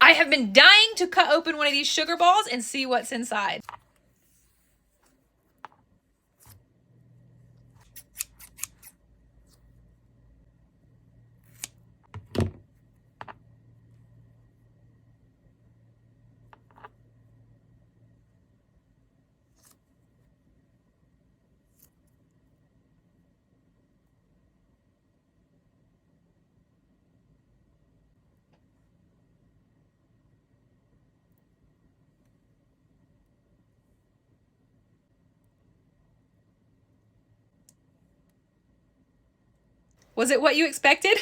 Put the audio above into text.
I have been dying to cut open one of these sugar balls and see what's inside. Was it what you expected?